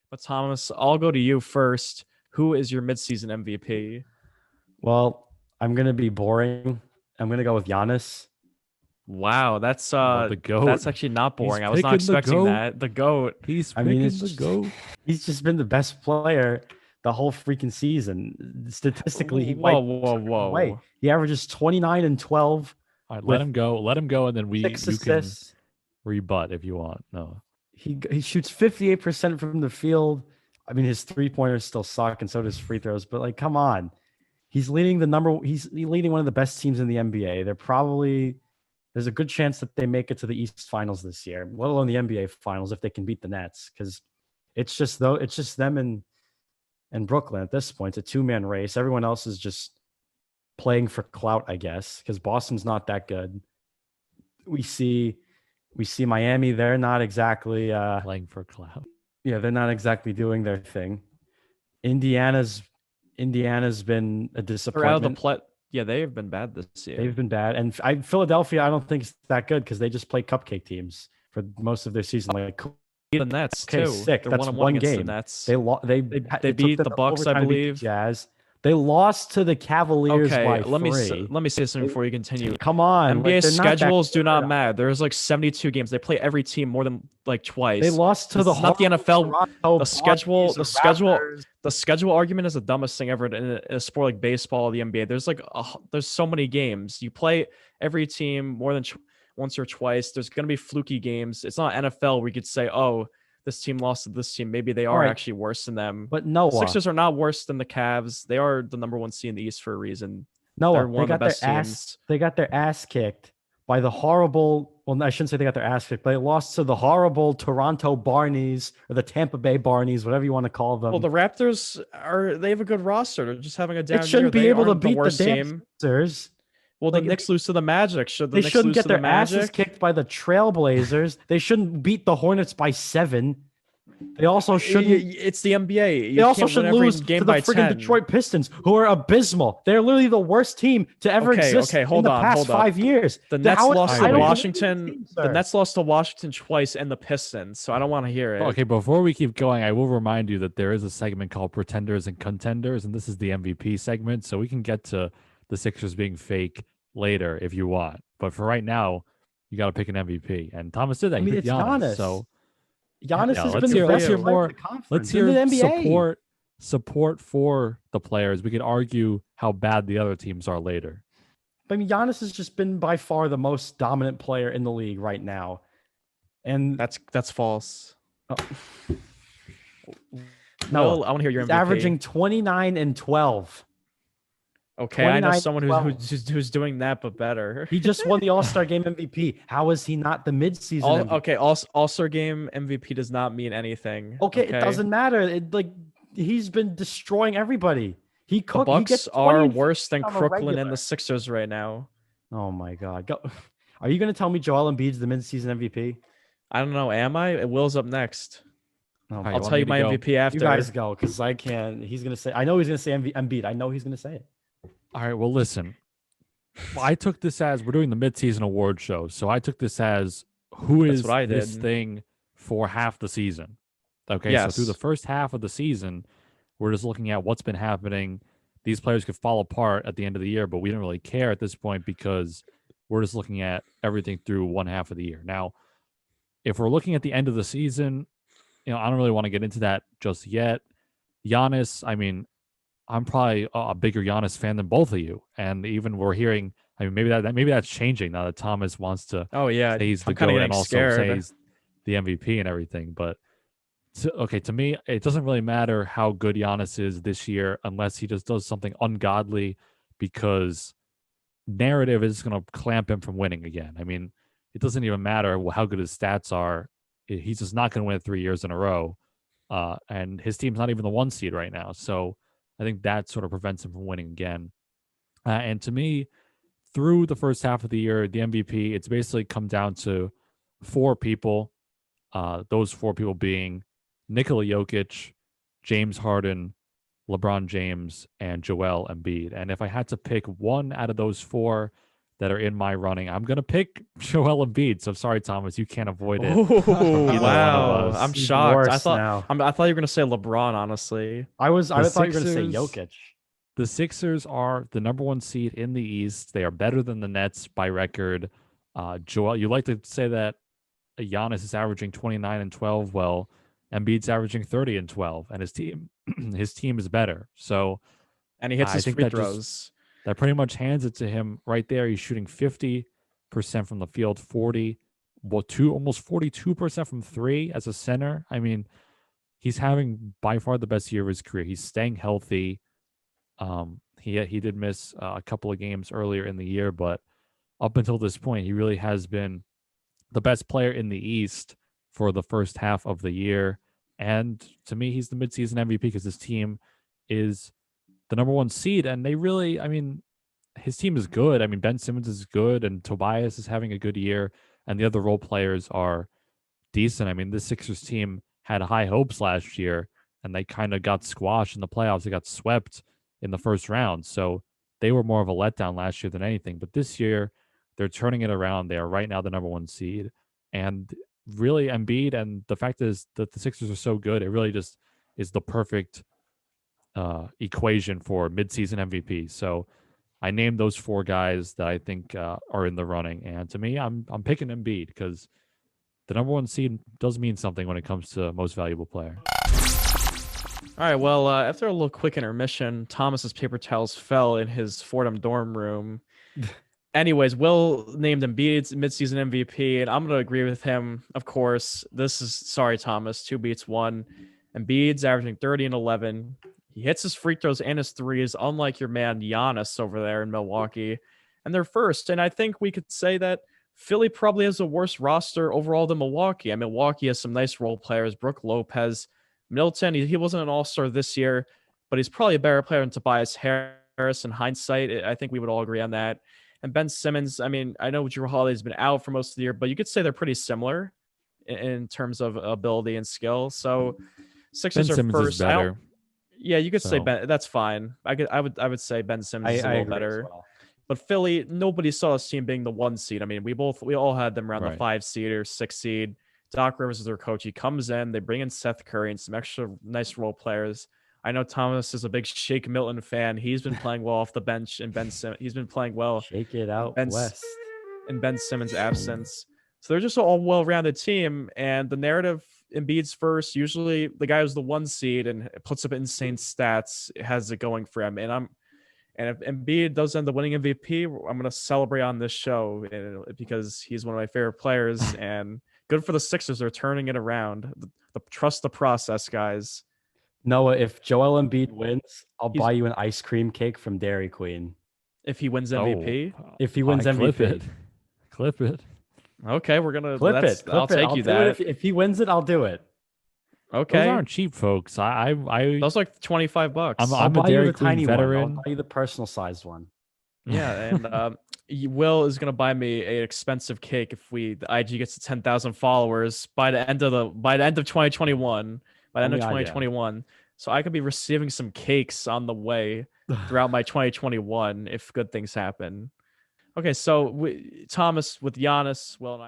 But Thomas, I'll go to you first. Who is your midseason MVP? Well, I'm gonna be boring. I'm gonna go with Giannis. Wow, Well, the goat. that's actually not He's boring. I was not picking the expecting goat. that. The GOAT. He's I mean, picking it's the just, goat. he's just been the best player the whole freaking season. Statistically, he Whoa, wiped whoa, everyone away. whoa. He averages 29 and 12 All right, let with him go. Let him go, and then we six you can assists. rebut if you want. No. He shoots 58% from the field. I mean, his three-pointers still suck, and so does free throws. But like, come on, he's leading one of the best teams in the NBA. There's a good chance that they make it to the East Finals this year, let alone the NBA Finals if they can beat the Nets. Because it's just them and Brooklyn at this point. It's a two-man race. Everyone else is just playing for clout, I guess, because Boston's not that good. We see Miami. They're not exactly Playing for cloud. yeah, they're not exactly doing their thing. Indiana's Indiana's been a They're out of the disappointment. play. Yeah, they have been bad this They've year. been bad, and Philadelphia, I don't think it's that good because they just play cupcake teams for most of their season. Like, The Nets okay, too. sick. They're That's 1-1 one against the game. Nets. They lo- They it took beat them the to Bucks, I overtime to beat the believe. Jazz. They lost to the Cavaliers Okay, by let me three. let me say something before you continue. Come on, like NBA they're not that schedules do not good. matter. There's like 72 games. They play every team more than like They twice. lost to This the is not the horrible NFL. Toronto The schedule, Bobbies the or schedule, Raptors. the schedule argument is the dumbest thing ever in a sport like baseball or the NBA. There's there's so many games. You play every team more than once or twice. There's gonna be fluky games. It's not NFL where you could say, oh, this team lost to this team. Maybe they All are right, actually worse than them. but Noah, Sixers are not worse than the Cavs. They are the number one seed in the East for a reason. They're Noah, one of the best teams. they got their ass kicked by the horrible. Well, I shouldn't say they got their ass kicked, but they lost to the horrible Toronto Barneys or the Tampa Bay Barneys, whatever you want to call Well, them. the Raptors they have a good roster. They're just having a It down year. shouldn't be They able to aren't the beat the worst damn team. Sixers. Well, the Like Knicks lose to the Magic. Should the they Knicks shouldn't lose get to the their asses Magic? kicked by the Trailblazers. They shouldn't beat the Hornets by 7. They also shouldn't. It's the NBA. They You also can't win shouldn't every lose game to the by friggin' 10. Detroit Pistons, who are abysmal. They're literally the worst team to ever exist Okay, in hold the on, past hold up. 5 years. The Nets lost to I don't believe this Washington. team, The sir. Nets lost to Washington twice and the Pistons. So I don't want to hear it. Okay, before we keep going, I will remind you that there is a segment called Pretenders and Contenders, and this is the MVP segment. So we can get to the Sixers being fake later if you want. But for right now, you got to pick an MVP. And Thomas did that. I He mean, picked it's Giannis. Giannis. So Giannis yeah, has let's been hear the best player more. in the conference Let's in the hear NBA. support for the players. We could argue how bad the other teams are later. I mean, Giannis has just been by far the most dominant player in the league right now. And That's false. oh, Well, I want to hear your he's MVP. averaging 29 and 12. Okay, I know 29 someone and 12. who's doing that, but better. He just won the All-Star Game MVP. How is he not the midseason MVP? Okay, All-Star Game MVP does not mean anything. Okay, it doesn't matter. He's been destroying everybody. The He Bucks gets 20 are and worse than 15 on a Crooklyn and regular. the Sixers right now. Oh my God. Are you going to tell me Joel Embiid's the midseason MVP? I don't know. Am I? Will's up next. Oh, right, I'll you tell want you me my to go? MVP after. you guys go because I can't. He's going to say, I know he's going to say Embiid. I know he's going to say it. All right, well, listen. I took this as we're doing the midseason award show. So I took this as who That's is what I this did. thing for half the season. Okay, Yes. so through the first half of the season, we're just looking at what's been happening. These players could fall apart at the end of the year, but we don't really care at this point because we're just looking at everything through one half of the year. Now, if we're looking at the end of the season, I don't really want to get into that just yet. Giannis, I mean, I'm probably a bigger Giannis fan than both of you, and even we're hearing. I mean, maybe that's changing now that Thomas wants to Oh yeah, say he's the I'm kind GOAT of and getting also scared. say he's the MVP and everything. But to me, it doesn't really matter how good Giannis is this year unless he just does something ungodly, because narrative is going to clamp him from winning again. I mean, it doesn't even matter how good his stats are. He's just not going to win 3 years in a row, and his team's not even the 1 seed right now. So I think that sort of prevents him from winning again. And to me, through the first half of the year, the MVP, it's basically come down to 4 people. Those 4 people being Nikola Jokic, James Harden, LeBron James, and Joel Embiid. And if I had to pick one out of those 4 that are in my running. I'm gonna pick Joel Embiid. So sorry, Thomas, you can't avoid it Oh from either one of wow! us. I'm He's shocked. worse now. I thought you were gonna say LeBron. Honestly, I The thought you were going to say Sixers, Jokic. the Sixers are the number one seed in the East. They are better than the Nets by record. Joel, you like to say that Giannis is averaging 29 and 12. Well, Embiid's averaging 30 and 12, and his team, his team is better. So and he hits I his think free that just throws. that pretty much hands it to him right there. He's shooting 50% from the field, 40, well, almost 42% from three as a center. I mean, he's having by far the best year of his career. He's staying healthy. He did miss a couple of games earlier in the year, but up until this point, he really has been the best player in the East for the first half of the year. And to me, he's the midseason MVP because his team is the number one seed. And they really, I mean, his team is good. I mean, Ben Simmons is good, and Tobias is having a good year, and the other role players are decent. I mean, the Sixers team had high hopes last year, and they kind of got squashed in the playoffs. They got swept in the first round. So they were more of a letdown last year than anything. But this year, they're turning it around. They are right now the number one seed. And really, Embiid, and the fact is that the Sixers are so good, it really just is the perfect equation for midseason MVP. So I named those four guys that I think are in the running. And to me, I'm picking Embiid because the number one seed does mean something when it comes to most valuable player. All right. Well, after a little quick intermission, Thomas's paper towels fell in his Fordham dorm room. Anyways, Will named Embiid's midseason MVP, and I'm gonna agree with him. Of course, this is sorry, Thomas. Two beats one. Embiid's averaging 30 and 11. He hits his free throws and his threes, unlike your man Giannis over there in Milwaukee. And they're first. And I think we could say that Philly probably has a worse roster overall than Milwaukee. I mean, Milwaukee has some nice role players. Brooke Lopez, Milton. He wasn't an all-star this year, but he's probably a better player than Tobias Harris in hindsight. I think we would all agree on that. And Ben Simmons, I mean, I know Jrue Holiday's been out for most of the year, but you could say they're pretty similar in terms of ability and skill. So Sixers Ben are Simmons first. is better. Yeah, you could say So Ben. That's fine. I would say Ben Simmons is a I little agree as better. well. But Philly, nobody saw this team being the one seed. I mean, we all had them around the Right. 5 seed or 6 seed. Doc Rivers is their coach. He comes in, they bring in Seth Curry and some extra nice role players. I know Thomas is a big Shake Milton fan. He's been playing well off the bench, and he's been playing well Shake it in out west. Ben Simmons' absence. So they're just all well-rounded team, and the narrative Embiid's first. Usually, the guy who's the 1 seed and puts up insane stats has it going for him. And if Embiid does end up winning MVP, I'm gonna celebrate on this show because he's one of my favorite players. And good for the Sixers. They're turning it around. Trust the process, guys. Noah, if Joel Embiid wins, I'll He's- buy you an ice cream cake from Dairy Queen. If he wins MVP, If he wins Clip MVP. it. Clip it. okay, we're gonna Clip it. I'll take you do that. it. If he wins it, I'll do it. Okay, Those aren't cheap, folks. I those like $25. I'm I'll a buy you Dairy the Queen tiny veteran. one. I'll buy you the personal sized one. Yeah, and Will is gonna buy me an expensive cake if the IG gets to 10,000 followers by the end of 2021. By the end of Only I, yeah. 2021, so I could be receiving some cakes on the way throughout my 2021 if good things happen. Okay, so Thomas with Giannis, Will and I.